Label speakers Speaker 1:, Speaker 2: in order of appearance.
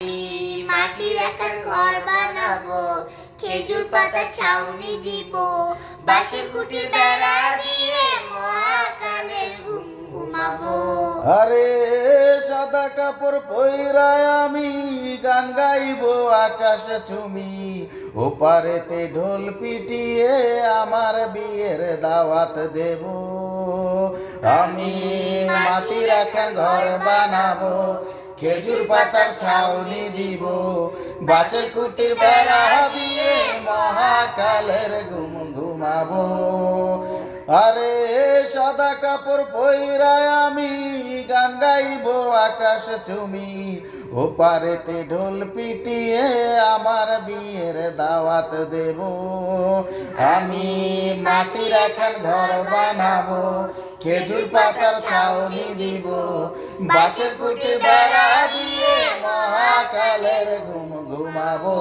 Speaker 1: আমি মাটির এখন ঘর বানাবো, খেজুর পাতার ছাউনি দিব, বাঁশের খুঁটির বেড়া দিয়ে মহাকালের ঘুম ঘুমাবো।
Speaker 2: আরে সাদা কাপড় পইরায় আমি গান গাইবো আকাশে চুমি, ওপারেতে ঢোল পিটিয়ে আমার বিয়ের দাওয়াত দেব। আমি মাটির এখন ঘর বানাবো, খেজুর পাতার ছাউনি দিব, বাঁশের খুঁটির বেড়া দিয়ে মহাকালের ঘুম ঘুমাবো। আরে সাদা কাপড় পইরায় আমি গান গাইবো আকাশ চুমি, ওপারেতে ঢোল পিটিয়ে আমার বিয়ের দাওয়াত দেব। আমি মাটির এখন ঘর বানাবো, খেজুর পাতার ছাউনি দিব, বাঁশের খুঁটির বেড়া দিয়ে মহাকালের ঘুম ঘুমাবো।